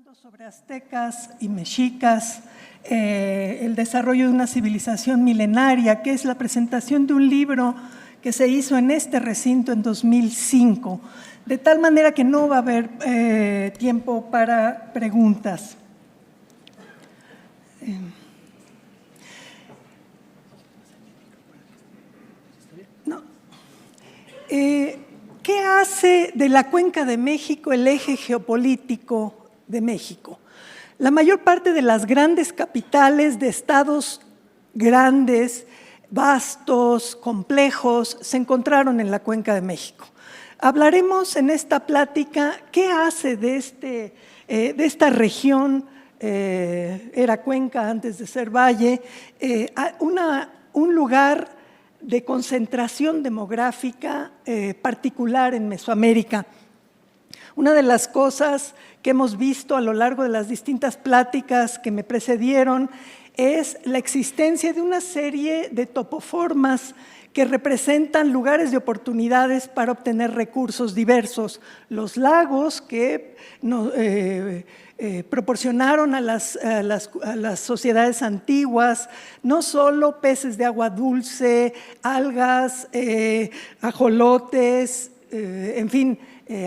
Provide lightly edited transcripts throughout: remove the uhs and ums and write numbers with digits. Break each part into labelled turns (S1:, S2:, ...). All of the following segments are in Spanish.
S1: hablando sobre aztecas y mexicas, el desarrollo de una civilización milenaria, que es la presentación de un libro que se hizo en este recinto en 2005, de tal manera que no va a haber tiempo para preguntas. ¿Qué hace de la Cuenca de México el eje geopolítico de México? La mayor parte de las grandes capitales de estados grandes, vastos, complejos, se encontraron en la Cuenca de México. Hablaremos en esta plática qué hace de esta región, era cuenca antes de ser valle, un lugar de concentración demográfica particular en Mesoamérica. Una de las cosas que hemos visto a lo largo de las distintas pláticas que me precedieron es la existencia de una serie de topoformas que representan lugares de oportunidades para obtener recursos diversos. Los lagos que proporcionaron a las sociedades antiguas no solo peces de agua dulce, algas, ajolotes, en fin,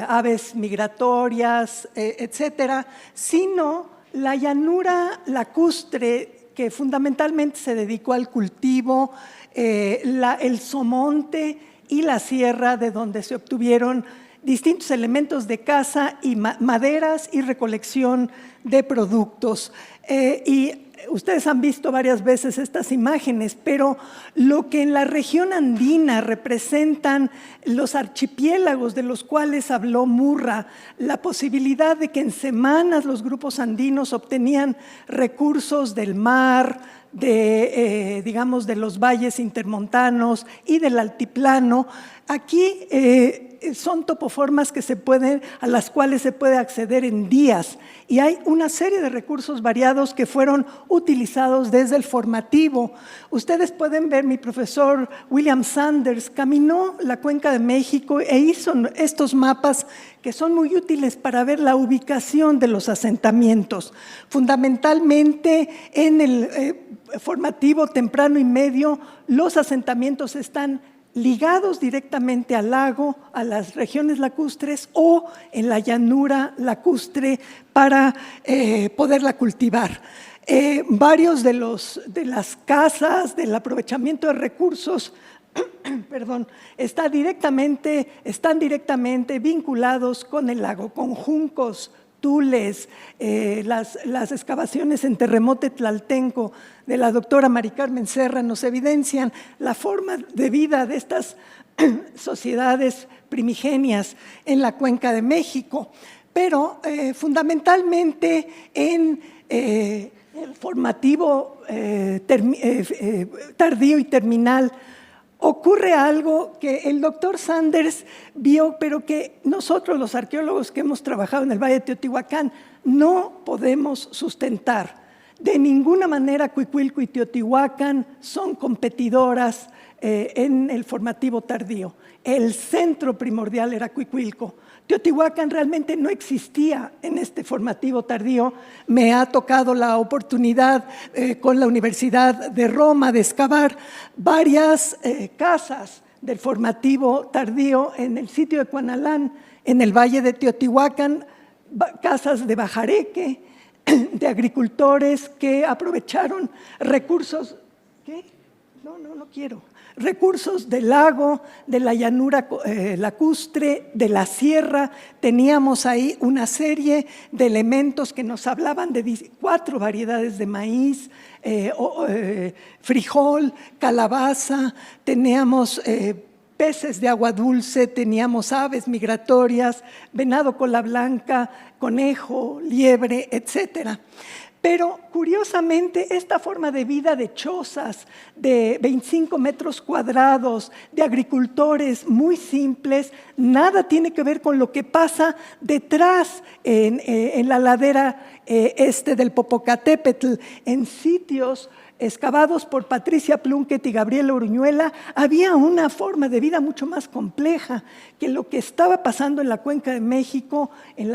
S1: aves migratorias, etcétera, sino la llanura lacustre que fundamentalmente se dedicó al cultivo, el somonte y la sierra, de donde se obtuvieron distintos elementos de caza y maderas y recolección de productos. Y ustedes han visto varias veces estas imágenes, pero lo que en la región andina representan los archipiélagos de los cuales habló Murra, la posibilidad de que en semanas los grupos andinos obtenían recursos del mar, digamos, de los valles intermontanos y del altiplano. Aquí son topoformas a las cuales se puede acceder en días, y hay una serie de recursos variados que fueron utilizados desde el formativo. Ustedes pueden ver, mi profesor William Sanders caminó la Cuenca de México e hizo estos mapas que son muy útiles para ver la ubicación de los asentamientos. Fundamentalmente en el formativo temprano y medio, los asentamientos están ligados directamente al lago, a las regiones lacustres o en la llanura lacustre para poderla cultivar. Varios de las casas, del aprovechamiento de recursos, perdón, están directamente vinculados con el lago, con juncos, tules, las excavaciones en Terremote Tlaltenco de la doctora Mari Carmen Serra nos evidencian la forma de vida de estas sociedades primigenias en la Cuenca de México, pero fundamentalmente en el formativo tardío y terminal ocurre algo que el doctor Sanders vio, pero que nosotros los arqueólogos que hemos trabajado en el Valle de Teotihuacán no podemos sustentar. De ninguna manera Cuicuilco y Teotihuacán son competidoras en el formativo tardío. El centro primordial era Cuicuilco. Teotihuacán realmente no existía en este formativo tardío. Me ha tocado la oportunidad con la Universidad de Roma de excavar varias casas del formativo tardío en el sitio de Cuanalán, en el Valle de Teotihuacán, casas de bajareque, de agricultores que aprovecharon recursos. ¿Qué? No quiero. Recursos del lago, de la llanura lacustre, de la sierra. Teníamos ahí una serie de elementos que nos hablaban de 4 variedades de maíz, frijol, calabaza, teníamos peces de agua dulce, teníamos aves migratorias, venado cola blanca, conejo, liebre, etcétera. Pero, curiosamente, esta forma de vida de chozas de 25 metros cuadrados, de agricultores muy simples, nada tiene que ver con lo que pasa detrás en la ladera este del Popocatépetl, en sitios excavados por Patricia Plunkett y Gabriela Uruñuela, había una forma de vida mucho más compleja que lo que estaba pasando en la Cuenca de México,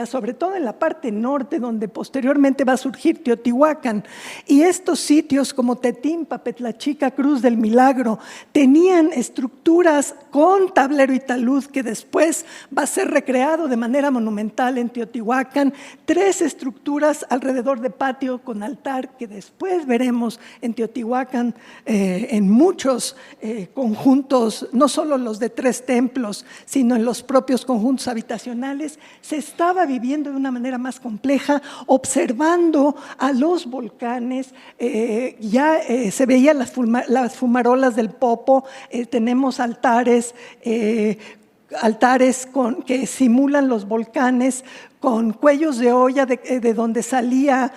S1: sobre todo en la parte norte, donde posteriormente va a surgir Teotihuacán. Y estos sitios como Tetimpa, Petlachica, Cruz del Milagro, tenían estructuras con tablero y talud que después va a ser recreado de manera monumental en Teotihuacán, 3 estructuras alrededor de patio con altar que después veremos en Teotihuacán en muchos conjuntos, no solo los de 3 templos, sino en los propios conjuntos habitacionales. Se estaba viviendo de una manera más compleja, observando a los volcanes, ya se veían las fumarolas del Popo, tenemos altares que simulan los volcanes, con cuellos de olla de donde salía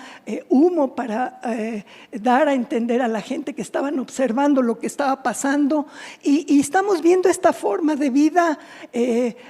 S1: humo para dar a entender a la gente que estaban observando lo que estaba pasando. Y estamos viendo esta forma de vida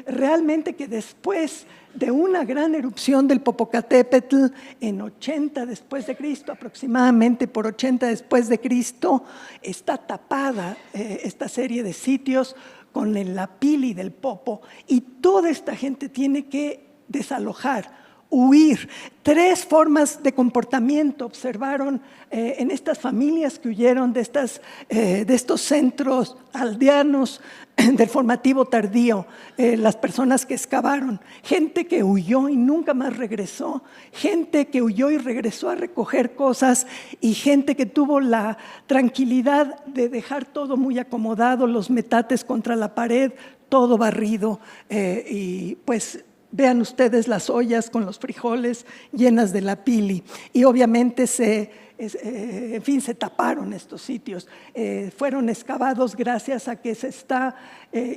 S1: realmente que después de una gran erupción del Popocatépetl en 80 después de Cristo, aproximadamente por 80 después de Cristo, está tapada esta serie de sitios con la pili del Popo, y toda esta gente tiene que desalojar, huir. 3 formas de comportamiento observaron en estas familias que huyeron de estos centros aldeanos del formativo tardío, las personas que excavaron, gente que huyó y nunca más regresó, gente que huyó y regresó a recoger cosas, y gente que tuvo la tranquilidad de dejar todo muy acomodado, los metates contra la pared, todo barrido, y pues vean ustedes las ollas con los frijoles llenas de la pili. Y obviamente se taparon estos sitios. Fueron excavados gracias a que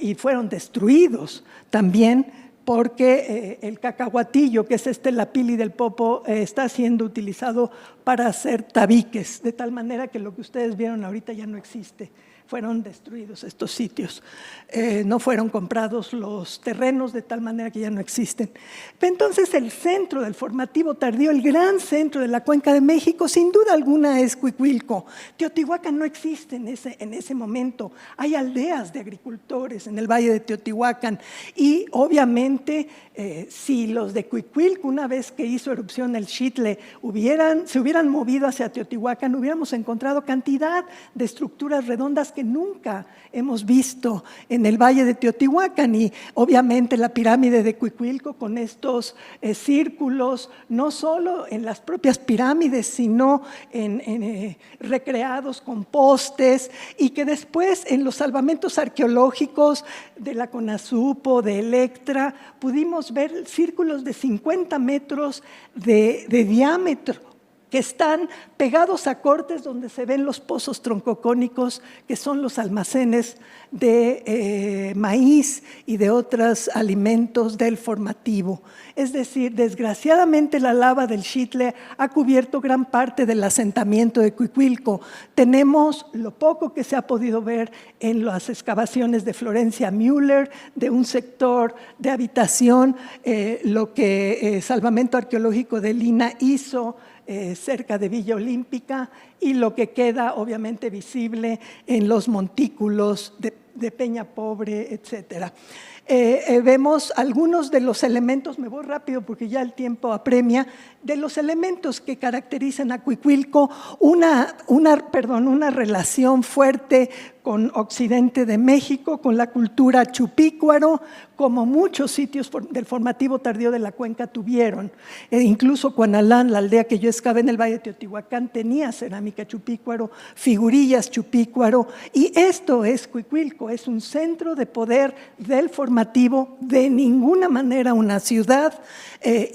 S1: y fueron destruidos también, porque el cacahuatillo, que es la pili del Popo, está siendo utilizado para hacer tabiques, de tal manera que lo que ustedes vieron ahorita ya no existe. Fueron destruidos estos sitios, no fueron comprados los terrenos, de tal manera que ya no existen. Entonces el centro del formativo tardío, el gran centro de la Cuenca de México, sin duda alguna es Cuicuilco. Teotihuacán no existe en ese momento, hay aldeas de agricultores en el valle de Teotihuacán, y obviamente si los de Cuicuilco, una vez que hizo erupción el Xitle, se hubieran movido hacia Teotihuacán, hubiéramos encontrado cantidad de estructuras redondas que nunca hemos visto en el valle de Teotihuacán. Y obviamente la pirámide de Cuicuilco con estos círculos, no solo en las propias pirámides, sino recreados con postes, y que después en los salvamentos arqueológicos de la CONASUPO, de Electra, pudimos ver círculos de 50 metros de diámetro, que están pegados a cortes donde se ven los pozos troncocónicos, que son los almacenes de maíz y de otros alimentos del formativo. Es decir, desgraciadamente la lava del Xitle ha cubierto gran parte del asentamiento de Cuicuilco. Tenemos lo poco que se ha podido ver en las excavaciones de Florencia Müller, de un sector de habitación, lo que Salvamento Arqueológico de Lina hizo cerca de Villa Olímpica, y lo que queda obviamente visible en los montículos de Peña Pobre, etcétera. Vemos algunos de los elementos, me voy rápido porque ya el tiempo apremia, de los elementos que caracterizan a Cuicuilco, una relación fuerte con Occidente de México, con la cultura chupícuaro, como muchos sitios del formativo tardío de la Cuenca tuvieron. Incluso Cuanalán, la aldea que yo excavé en el Valle de Teotihuacán, tenía cerámica chupícuaro, figurillas chupícuaro, y esto es Cuicuilco, es un centro de poder del formativo, de ninguna manera una ciudad,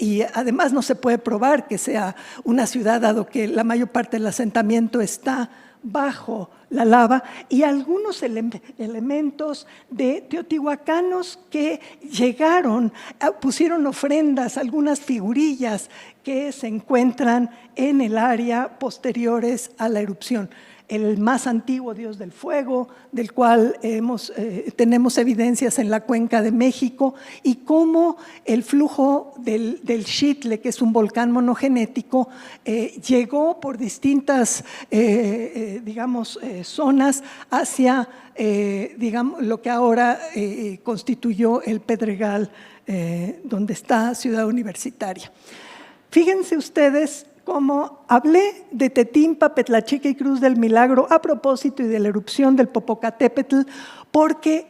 S1: y además no se puede probar que sea una ciudad, dado que la mayor parte del asentamiento está bajo la lava, y algunos elementos de teotihuacanos que llegaron, pusieron ofrendas, algunas figurillas que se encuentran en el área posteriores a la erupción. el más antiguo dios del fuego, del cual tenemos evidencias en la cuenca de México, y cómo el flujo del Xitle, que es un volcán monogenético, llegó por distintas zonas hacia lo que ahora constituyó el Pedregal, donde está Ciudad Universitaria. Fíjense ustedes cómo hablé de Tetimpa, Petlachica y Cruz del Milagro a propósito y de la erupción del Popocatépetl, porque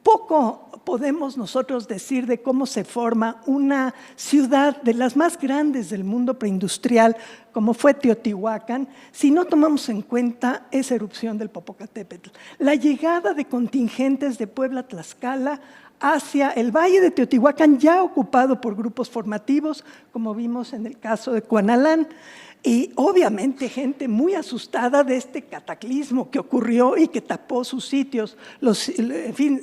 S1: poco podemos nosotros decir de cómo se forma una ciudad de las más grandes del mundo preindustrial, como fue Teotihuacán, si no tomamos en cuenta esa erupción del Popocatépetl. La llegada de contingentes de Puebla a Tlaxcala hacia el Valle de Teotihuacán, ya ocupado por grupos formativos, como vimos en el caso de Cuanalán, y obviamente gente muy asustada de este cataclismo que ocurrió y que tapó sus sitios. En fin,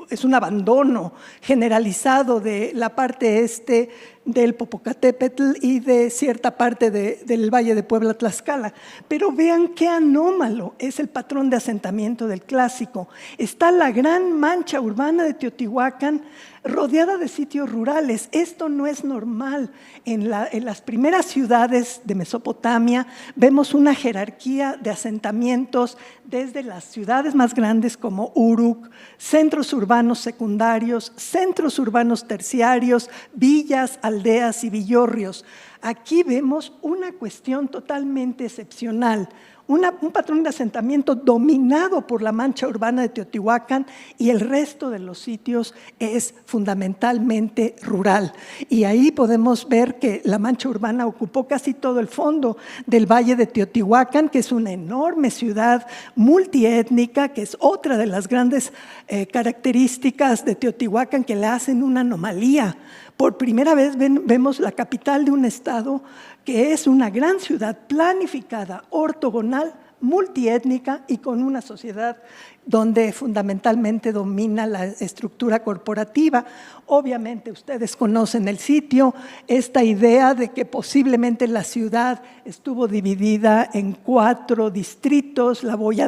S1: es un abandono generalizado de la parte este del Popocatépetl y de cierta parte del Valle de Puebla-Tlaxcala. Pero vean qué anómalo es el patrón de asentamiento del Clásico. Está la gran mancha urbana de Teotihuacán rodeada de sitios rurales. Esto no es normal. En las primeras ciudades de Mesopotamia vemos una jerarquía de asentamientos desde las ciudades más grandes como Uruk, centros urbanos secundarios, centros urbanos terciarios, villas, aldeas y villorrios. Aquí vemos una cuestión totalmente excepcional, un patrón de asentamiento dominado por la mancha urbana de Teotihuacán, y el resto de los sitios es fundamentalmente rural. Y ahí podemos ver que la mancha urbana ocupó casi todo el fondo del Valle de Teotihuacán, que es una enorme ciudad multiétnica, que es otra de las grandes características de Teotihuacán que la hacen una anomalía. Por primera vez vemos la capital de un estado que es una gran ciudad planificada, ortogonal, multiétnica y con una sociedad donde fundamentalmente domina la estructura corporativa. Obviamente ustedes conocen el sitio, esta idea de que posiblemente la ciudad estuvo dividida en 4 distritos, la voy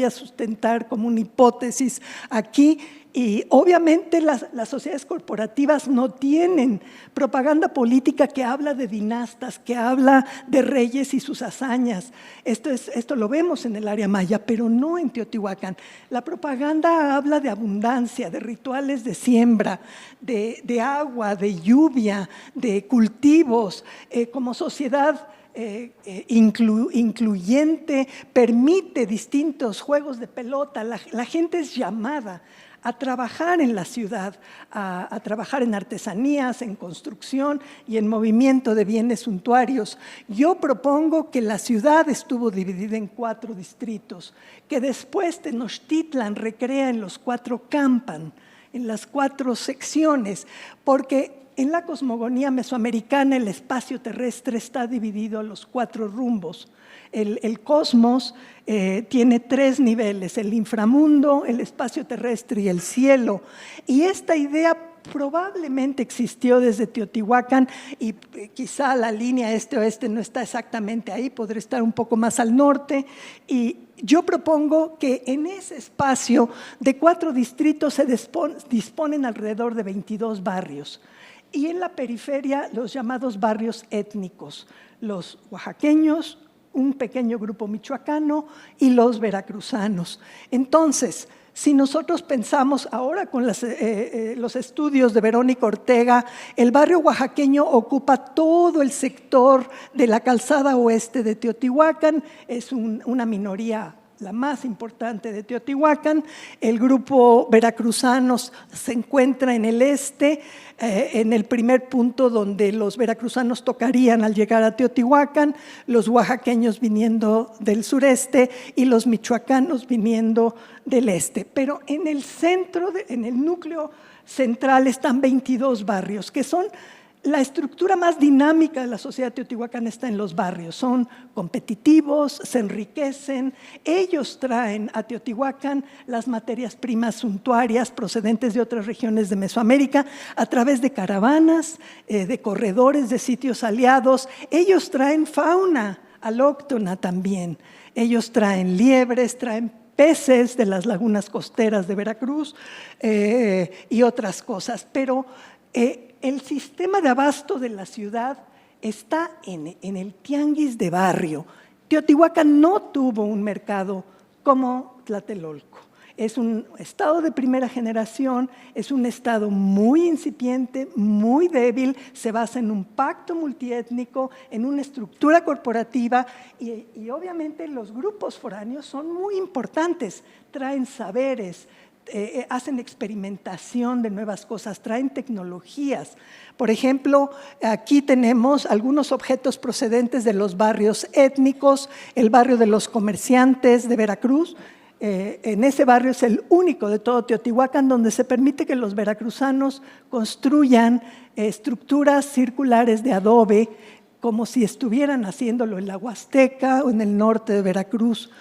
S1: a sustentar como una hipótesis aquí. Y obviamente las sociedades corporativas no tienen propaganda política que habla de dinastas, que habla de reyes y sus hazañas. Esto lo vemos en el área maya, pero no en Teotihuacán. La propaganda habla de abundancia, de rituales de siembra, de agua, de lluvia, de cultivos. Como sociedad incluyente, permite distintos juegos de pelota. La gente es llamada a trabajar en la ciudad, a trabajar en artesanías, en construcción y en movimiento de bienes suntuarios. Yo propongo que la ciudad estuvo dividida en 4 distritos, que después Tenochtitlan recrea en los 4 campan, en las 4 secciones, porque en la cosmogonía mesoamericana el espacio terrestre está dividido a los 4 rumbos. El cosmos tiene 3 niveles: el inframundo, el espacio terrestre y el cielo. Y esta idea probablemente existió desde Teotihuacán, y quizá la línea este-oeste no está exactamente ahí, podría estar un poco más al norte. Y yo propongo que en ese espacio de 4 distritos se disponen alrededor de 22 barrios. Y en la periferia los llamados barrios étnicos, los oaxaqueños, un pequeño grupo michoacano y los veracruzanos. Entonces, si nosotros pensamos ahora con los estudios de Verónica Ortega, el barrio oaxaqueño ocupa todo el sector de la calzada oeste de Teotihuacán, es una minoría la más importante de Teotihuacán. El grupo veracruzanos se encuentra en el este, en el primer punto donde los veracruzanos tocarían al llegar a Teotihuacán, los oaxaqueños viniendo del sureste y los michoacanos viniendo del este. Pero en el centro, en el núcleo central, están 22 barrios, que son la estructura más dinámica de la sociedad teotihuacana. Está en los barrios, son competitivos, se enriquecen, ellos traen a Teotihuacán las materias primas suntuarias procedentes de otras regiones de Mesoamérica a través de caravanas, de corredores de sitios aliados. Ellos traen fauna alóctona también. Ellos traen liebres, traen peces de las lagunas costeras de Veracruz y otras cosas. Pero el sistema de abasto de la ciudad está en el tianguis de barrio. Teotihuacán no tuvo un mercado como Tlatelolco. Es un estado de primera generación, es un estado muy incipiente, muy débil, se basa en un pacto multiétnico, en una estructura corporativa y obviamente los grupos foráneos son muy importantes, traen saberes, hacen experimentación de nuevas cosas, traen tecnologías. Por ejemplo, aquí tenemos algunos objetos procedentes de los barrios étnicos, el barrio de los comerciantes de Veracruz. En ese barrio es el único de todo Teotihuacán donde se permite que los veracruzanos construyan estructuras circulares de adobe como si estuvieran haciéndolo en la Huasteca o en el norte de Veracruz.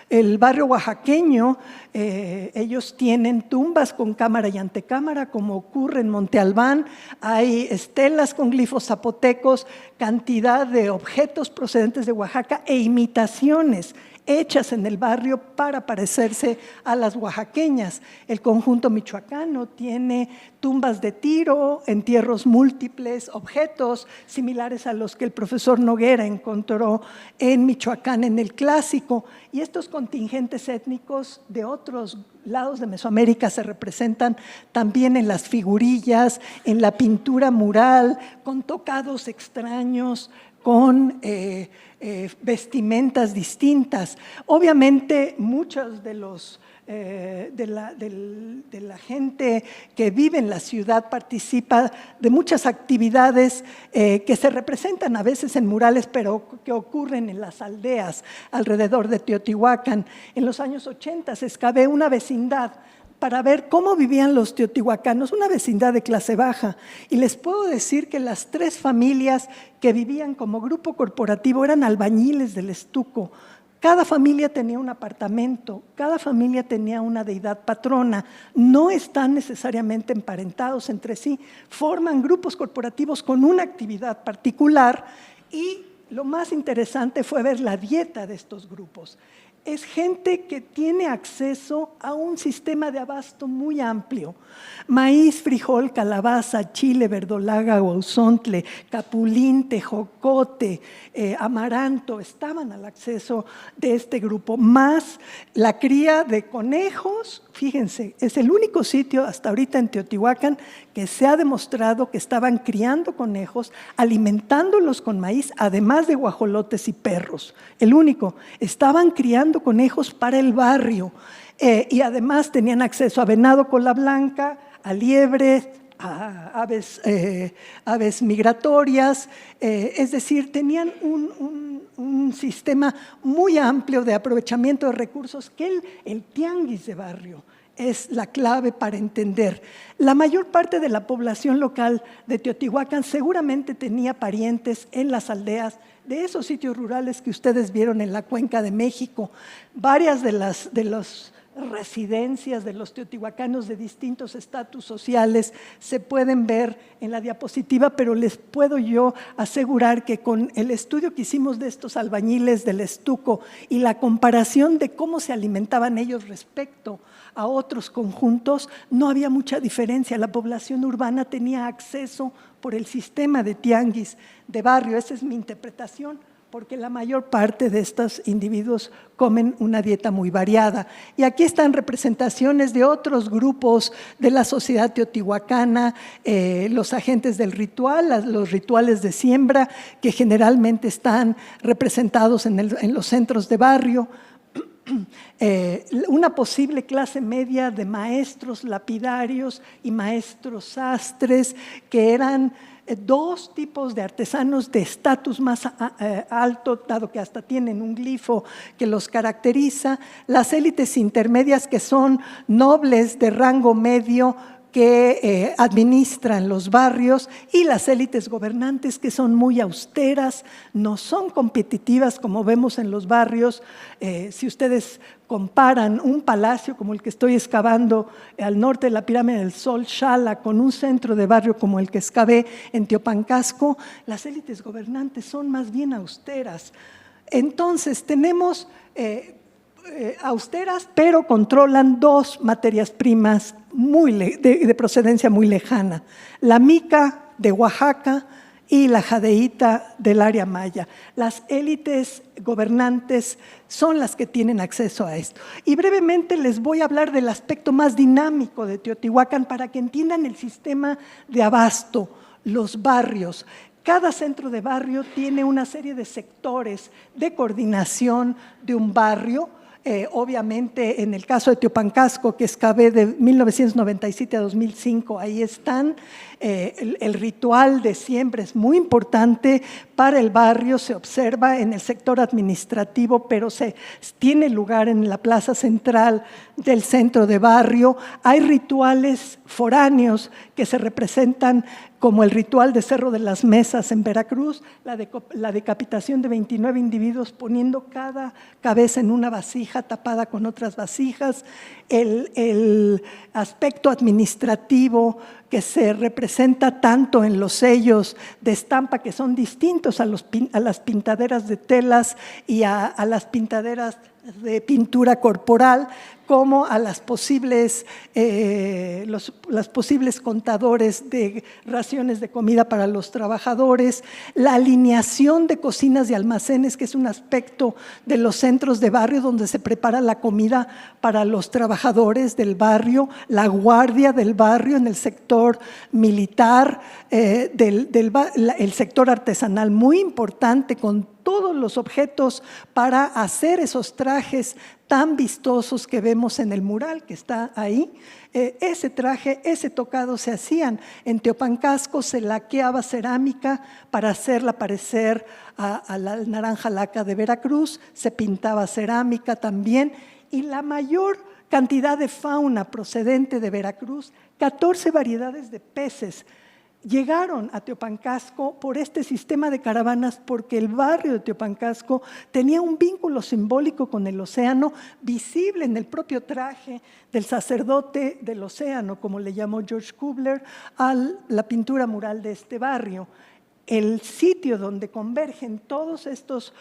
S1: El barrio oaxaqueño, ellos tienen tumbas con cámara y antecámara, como ocurre en Monte Albán. Hay estelas con glifos zapotecos, cantidad de objetos procedentes de Oaxaca e imitaciones hechas en el barrio para parecerse a las oaxaqueñas. El conjunto michoacano tiene tumbas de tiro, entierros múltiples, objetos similares a los que el profesor Noguera encontró en Michoacán en el Clásico. Y estos contingentes étnicos de otros lados de Mesoamérica se representan también en las figurillas, en la pintura mural, con tocados extraños, con vestimentas distintas. Obviamente, muchos de la gente que vive en la ciudad participa de muchas actividades que se representan a veces en murales, pero que ocurren en las aldeas alrededor de Teotihuacán. En los años 80 excavé una vecindad para ver cómo vivían los teotihuacanos, una vecindad de clase baja. Y les puedo decir que las 3 familias que vivían como grupo corporativo eran albañiles del estuco. Cada familia tenía un apartamento, cada familia tenía una deidad patrona. No están necesariamente emparentados entre sí, forman grupos corporativos con una actividad particular y lo más interesante fue ver la dieta de estos grupos. Es gente que tiene acceso a un sistema de abasto muy amplio. Maíz, frijol, calabaza, chile, verdolaga, guauzontle, capulín, tejocote, amaranto, estaban al acceso de este grupo. Más la cría de conejos, fíjense, es el único sitio hasta ahorita en Teotihuacán que se ha demostrado que estaban criando conejos, alimentándolos con maíz, además de guajolotes y perros. El único, estaban criando conejos para el barrio y además tenían acceso a venado cola blanca, a liebre, a aves migratorias, es decir, tenían un sistema muy amplio de aprovechamiento de recursos que el tianguis de barrio es la clave para entender. La mayor parte de la población local de Teotihuacán seguramente tenía parientes en las aldeas de esos sitios rurales que ustedes vieron en la Cuenca de México. Varias de las residencias de los teotihuacanos de distintos estatus sociales se pueden ver en la diapositiva, pero les puedo yo asegurar que con el estudio que hicimos de estos albañiles del estuco y la comparación de cómo se alimentaban ellos respecto a otros conjuntos, no había mucha diferencia. La población urbana tenía acceso por el sistema de tianguis de barrio. Esa es mi interpretación, porque la mayor parte de estos individuos comen una dieta muy variada. Y aquí están representaciones de otros grupos de la sociedad teotihuacana, los agentes del ritual, los rituales de siembra, que generalmente están representados en los centros de barrio. Una posible clase media de maestros lapidarios y maestros sastres, que eran 2 tipos de artesanos de estatus más alto, dado que hasta tienen un glifo que los caracteriza, las élites intermedias, que son nobles de rango medio que administran los barrios, y las élites gobernantes, que son muy austeras, no son competitivas como vemos en los barrios. Si ustedes comparan un palacio como el que estoy excavando al norte de la Pirámide del Sol, Xala, con un centro de barrio como el que excavé en Teopancasco, las élites gobernantes son más bien austeras. Entonces, tenemos austeras, pero controlan dos materias primas de procedencia muy lejana, la mica de Oaxaca y la jadeíta del área maya. Las élites gobernantes son las que tienen acceso a esto. Y brevemente les voy a hablar del aspecto más dinámico de Teotihuacán para que entiendan el sistema de abasto, los barrios. Cada centro de barrio tiene una serie de sectores de coordinación de un barrio. Obviamente, en el caso de Teopancasco, que excavé de 1997 a 2005, ahí están. El ritual de siembra es muy importante para el barrio, se observa en el sector administrativo, pero tiene lugar en la plaza central del centro de barrio. Hay rituales foráneos que se representan como el ritual de Cerro de las Mesas en Veracruz, la decapitación de 29 individuos poniendo cada cabeza en una vasija tapada con otras vasijas, el aspecto administrativo que se representa tanto en los sellos de estampa, que son distintos a las pintaderas de telas y a las pintaderas de pintura corporal, como a los posibles contadores de raciones de comida para los trabajadores, la alineación de cocinas y almacenes, que es un aspecto de los centros de barrio donde se prepara la comida para los trabajadores del barrio, la guardia del barrio en el sector militar, el sector artesanal muy importante con todos los objetos para hacer esos trajes tan vistosos que vemos en el mural que está ahí. Ese traje, ese tocado se hacían. En Teopancasco se laqueaba cerámica para hacerla parecer a la naranja laca de Veracruz, se pintaba cerámica también, y la mayor cantidad de fauna procedente de Veracruz, 14 variedades de peces, llegaron a Teopancasco por este sistema de caravanas, porque el barrio de Teopancasco tenía un vínculo simbólico con el océano visible en el propio traje del sacerdote del océano, como le llamó George Kubler a la pintura mural de este barrio. El sitio donde convergen todos estos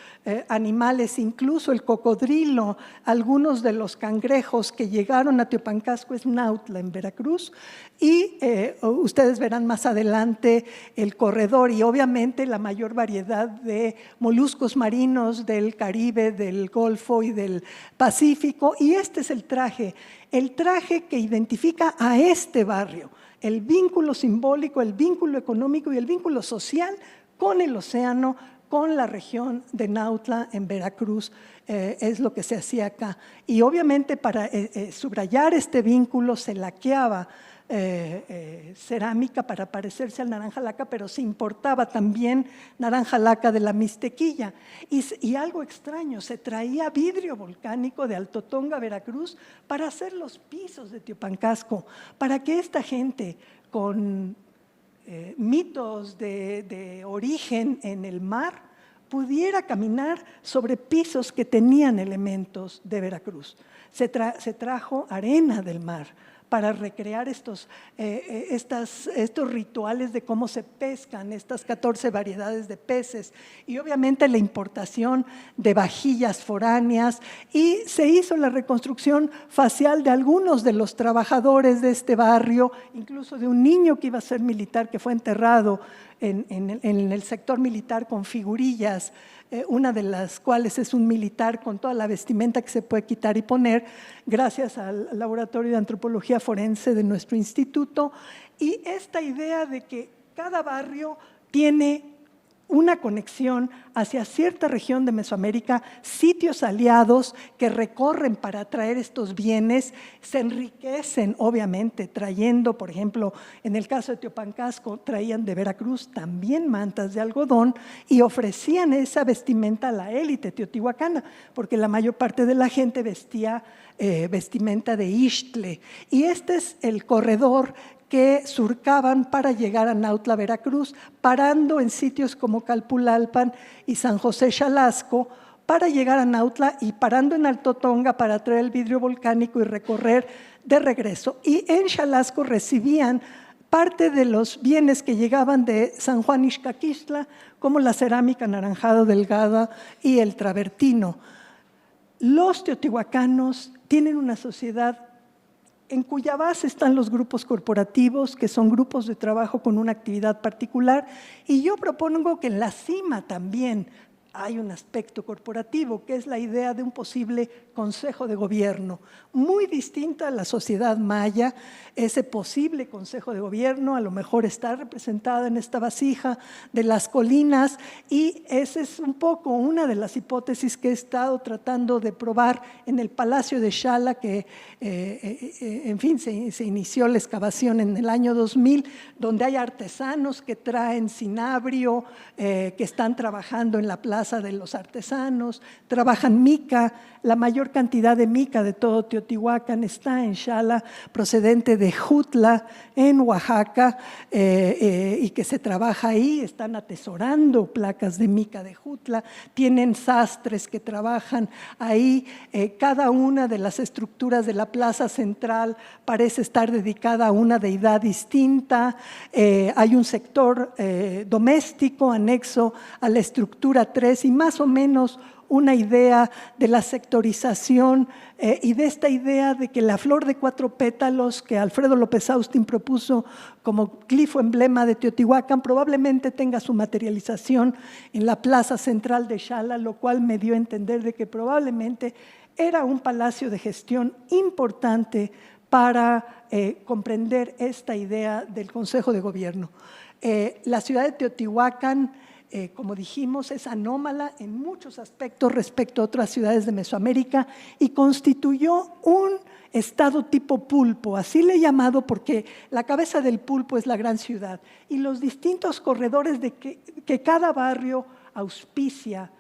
S1: animales, incluso el cocodrilo, algunos de los cangrejos que llegaron a Teopancasco, es Nautla, en Veracruz, y ustedes verán más adelante el corredor y obviamente la mayor variedad de moluscos marinos del Caribe, del Golfo y del Pacífico. Y este es el traje que identifica a este barrio, el vínculo simbólico, el vínculo económico y el vínculo social con el océano, con la región de Nautla en Veracruz, es lo que se hacía acá. Y obviamente para subrayar este vínculo se laqueaba cerámica para parecerse al naranja laca, pero se importaba también naranja laca de la Mixtequilla. Y algo extraño, se traía vidrio volcánico de Alto Tonga, Veracruz, para hacer los pisos de Teopancasco, para que esta gente con mitos de origen en el mar pudiera caminar sobre pisos que tenían elementos de Veracruz. Se trajo arena del mar para recrear estos rituales de cómo se pescan estas 14 variedades de peces, y obviamente la importación de vajillas foráneas, y se hizo la reconstrucción facial de algunos de los trabajadores de este barrio, incluso de un niño que iba a ser militar, que fue enterrado en el sector militar con figurillas, una de las cuales es un militar con toda la vestimenta que se puede quitar y poner, gracias al Laboratorio de Antropología Forense de nuestro instituto. Y esta idea de que cada barrio tiene una conexión hacia cierta región de Mesoamérica, sitios aliados que recorren para traer estos bienes, se enriquecen obviamente trayendo, por ejemplo, en el caso de Teopancasco, traían de Veracruz también mantas de algodón y ofrecían esa vestimenta a la élite teotihuacana, porque la mayor parte de la gente vestía vestimenta de ixtle. Y este es el corredor que surcaban para llegar a Nautla, Veracruz, parando en sitios como Calpulalpan y San José Xalasco para llegar a Nautla y parando en Alto Tonga para traer el vidrio volcánico y recorrer de regreso. Y en Xalasco recibían parte de los bienes que llegaban de San Juan Ixtaquixtla, como la cerámica anaranjado delgada y el travertino. Los teotihuacanos tienen una sociedad en cuya base están los grupos corporativos, que son grupos de trabajo con una actividad particular, y yo propongo que en la cima también hay un aspecto corporativo, que es la idea de un posible consejo de gobierno, muy distinta a la sociedad maya. Ese posible consejo de gobierno a lo mejor está representado en esta vasija de las colinas, y esa es un poco una de las hipótesis que he estado tratando de probar en el Palacio de Xala, que en fin, se inició la excavación en el año 2000, donde hay artesanos que traen cinabrio, que están trabajando en la plaza de los artesanos, trabajan mica. La mayor cantidad de mica de todo Teotihuacán está en Xala, procedente de Jutla, en Oaxaca, y que se trabaja ahí. Están atesorando placas de mica de Jutla, tienen sastres que trabajan ahí. Cada una de las estructuras de la plaza central parece estar dedicada a una deidad distinta. Hay un sector doméstico anexo a la estructura 3, y más o menos una idea de la sectorización y de esta idea de que la flor de 4 pétalos que Alfredo López Austin propuso como glifo emblema de Teotihuacán probablemente tenga su materialización en la plaza central de Xala, lo cual me dio a entender de que probablemente era un palacio de gestión importante para comprender esta idea del Consejo de Gobierno. La ciudad de Teotihuacán, como dijimos, es anómala en muchos aspectos respecto a otras ciudades de Mesoamérica y constituyó un estado tipo pulpo, así le he llamado porque la cabeza del pulpo es la gran ciudad, y los distintos corredores que cada barrio auspicia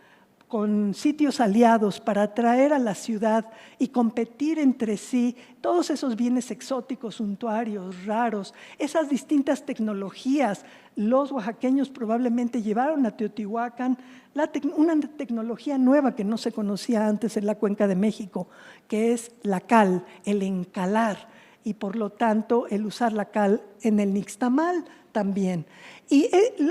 S1: con sitios aliados para atraer a la ciudad y competir entre sí, todos esos bienes exóticos, suntuarios, raros, esas distintas tecnologías. Los oaxaqueños probablemente llevaron a Teotihuacán una tecnología nueva que no se conocía antes en la Cuenca de México, que es la cal, el encalar, y por lo tanto el usar la cal en el nixtamal también. Y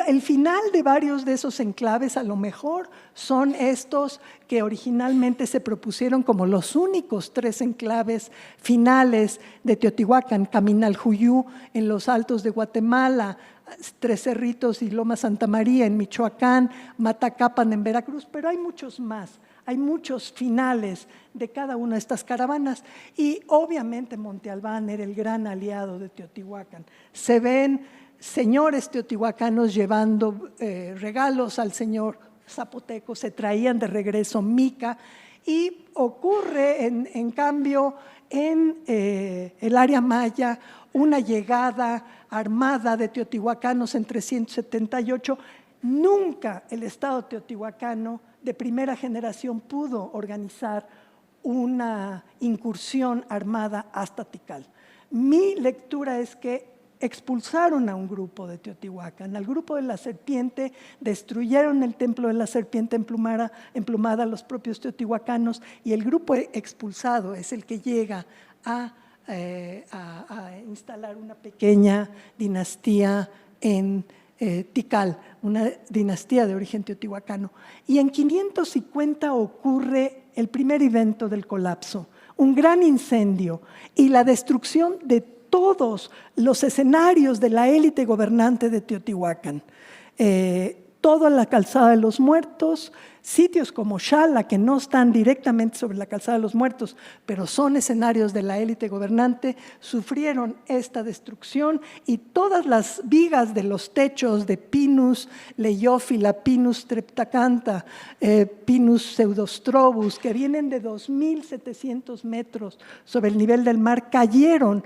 S1: el final de varios de esos enclaves a lo mejor son estos que originalmente se propusieron como los únicos 3 enclaves finales de Teotihuacán: Caminaljuyú en los Altos de Guatemala, Tres Cerritos y Loma Santa María en Michoacán, Matacapan en Veracruz, pero hay muchos más. Hay muchos finales de cada una de estas caravanas, y obviamente Monte Albán era el gran aliado de Teotihuacán. Se ven señores teotihuacanos llevando regalos al señor zapoteco, se traían de regreso mica, y ocurre en cambio en el área maya una llegada armada de teotihuacanos en 378. Nunca el Estado teotihuacano de primera generación pudo organizar una incursión armada hasta Tikal. Mi lectura es que expulsaron a un grupo de Teotihuacán, al grupo de la serpiente, destruyeron el templo de la serpiente emplumada los propios teotihuacanos, y el grupo expulsado es el que llega a instalar una pequeña dinastía en Tikal, una dinastía de origen teotihuacano. Y en 550 ocurre el primer evento del colapso, un gran incendio y la destrucción de todos los escenarios de la élite gobernante de Teotihuacán. Toda la calzada de los muertos, sitios como Xala, que no están directamente sobre la calzada de los muertos, pero son escenarios de la élite gobernante, sufrieron esta destrucción, y todas las vigas de los techos de Pinus leiófila, Pinus treptacantha, Pinus pseudostrobus, que vienen de 2.700 metros sobre el nivel del mar, cayeron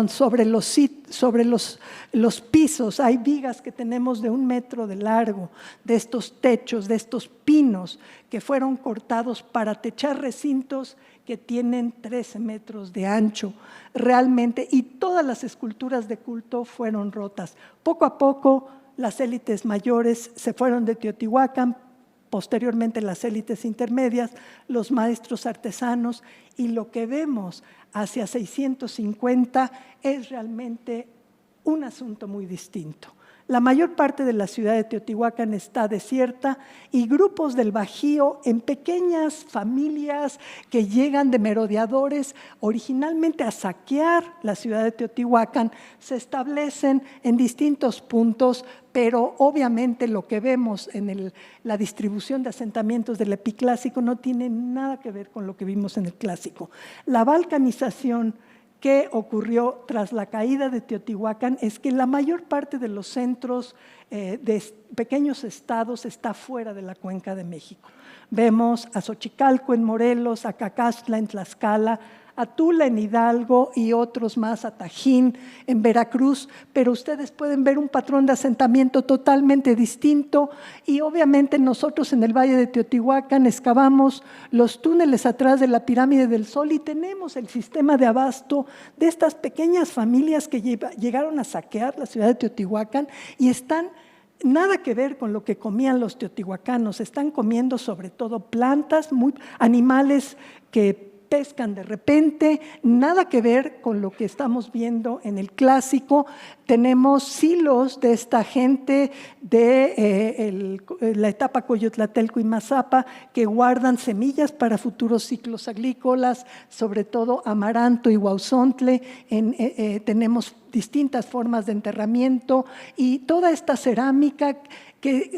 S1: sobre los pisos. Hay vigas que tenemos de 1 metro de largo, de estos techos, de estos pinos que fueron cortados para techar recintos que tienen 13 metros de ancho realmente, y todas las esculturas de culto fueron rotas. Poco a poco las élites mayores se fueron de Teotihuacán, posteriormente las élites intermedias, los maestros artesanos, y lo que vemos hacia 650 es realmente un asunto muy distinto. La mayor parte de la ciudad de Teotihuacán está desierta y grupos del Bajío en pequeñas familias que llegan de merodeadores originalmente a saquear la ciudad de Teotihuacán se establecen en distintos puntos, pero obviamente lo que vemos en la distribución de asentamientos del epiclásico no tiene nada que ver con lo que vimos en el clásico. La balcanización que ocurrió tras la caída de Teotihuacán es que la mayor parte de los centros de pequeños estados está fuera de la Cuenca de México. Vemos a Xochicalco en Morelos, a Cacaxtla en Tlaxcala, a Tula en Hidalgo y otros más, a Tajín en Veracruz, pero ustedes pueden ver un patrón de asentamiento totalmente distinto y obviamente nosotros en el Valle de Teotihuacán excavamos los túneles atrás de la Pirámide del Sol y tenemos el sistema de abasto de estas pequeñas familias que llegaron a saquear la ciudad de Teotihuacán y están nada que ver con lo que comían los teotihuacanos, están comiendo sobre todo plantas, animales que pescan de repente, nada que ver con lo que estamos viendo en el clásico. Tenemos silos de esta gente de la etapa Coyotlatelco y Mazapa que guardan semillas para futuros ciclos agrícolas, sobre todo amaranto y huauzontle. Tenemos distintas formas de enterramiento y toda esta cerámica que,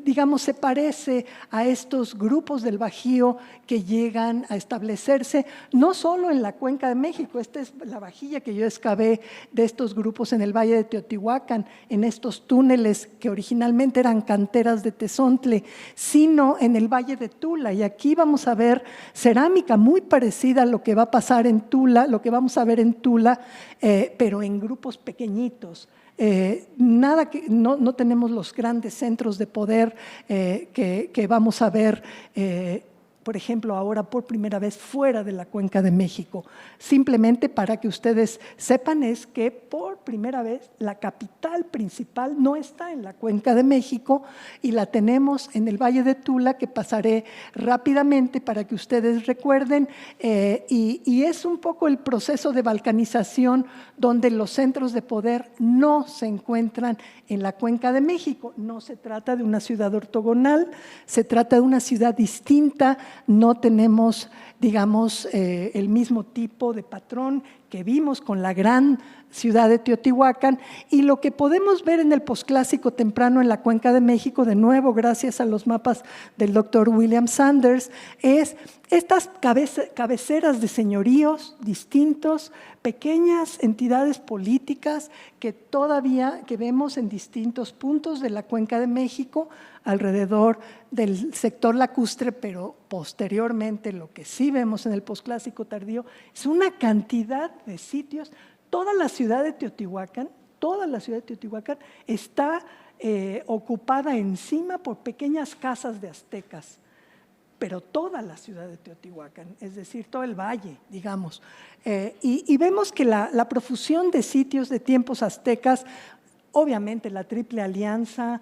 S1: digamos, se parece a estos grupos del Bajío que llegan a establecerse, no solo en la Cuenca de México, esta es la vajilla que yo excavé de estos grupos en el Valle de Teotihuacán, en estos túneles que originalmente eran canteras de tezontle, sino en el Valle de Tula. Y aquí vamos a ver cerámica muy parecida a lo que va a pasar en Tula, lo que vamos a ver en Tula, pero en grupos pequeñitos. No tenemos los grandes centros de poder que vamos a ver, por ejemplo, ahora por primera vez fuera de la Cuenca de México. Simplemente para que ustedes sepan es que por primera vez la capital principal no está en la Cuenca de México y la tenemos en el Valle de Tula, que pasaré rápidamente para que ustedes recuerden, y es un poco el proceso de balcanización donde los centros de poder no se encuentran en la Cuenca de México. No se trata de una ciudad ortogonal, se trata de una ciudad distinta. No tenemos, digamos, el mismo tipo de patrón que vimos con la gran ciudad de Teotihuacán, y lo que podemos ver en el posclásico temprano en la Cuenca de México, de nuevo gracias a los mapas del doctor William Sanders, es estas cabeceras de señoríos distintos, pequeñas entidades políticas que todavía vemos en distintos puntos de la Cuenca de México, alrededor del sector lacustre, pero posteriormente lo que sí vemos en el posclásico tardío es una cantidad de sitios. Toda la ciudad de Teotihuacán está ocupada encima por pequeñas casas de aztecas, pero toda la ciudad de Teotihuacán, es decir, todo el valle, digamos. Y vemos que la profusión de sitios de tiempos aztecas, obviamente la Triple Alianza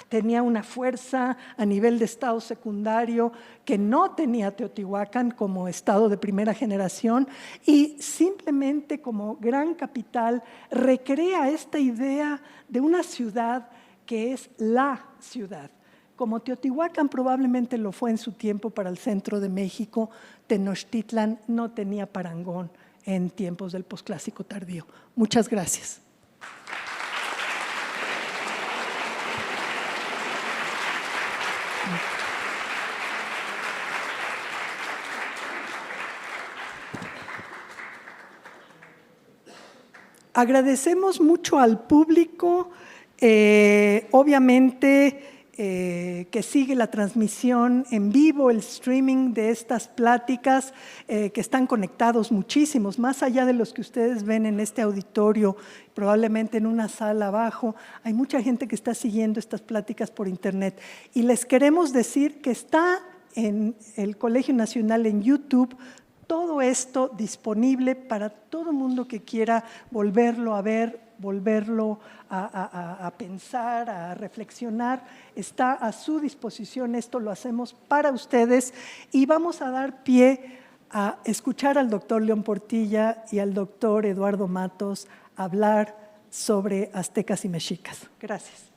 S1: tenía una fuerza a nivel de estado secundario que no tenía Teotihuacán como estado de primera generación, y simplemente como gran capital recrea esta idea de una ciudad que es la ciudad. Como Teotihuacán probablemente lo fue en su tiempo para el centro de México, Tenochtitlan no tenía parangón en tiempos del posclásico tardío. Muchas gracias. Agradecemos mucho al público, obviamente que sigue la transmisión en vivo, el streaming de estas pláticas, que están conectados muchísimos, más allá de los que ustedes ven en este auditorio, probablemente en una sala abajo. Hay mucha gente que está siguiendo estas pláticas por internet. Y les queremos decir que está en el Colegio Nacional en YouTube todo esto disponible para todo mundo que quiera volverlo a ver, volverlo a pensar, a reflexionar. Está a su disposición, esto lo hacemos para ustedes, y vamos a dar pie a escuchar al doctor León Portilla y al doctor Eduardo Matos hablar sobre aztecas y mexicas. Gracias.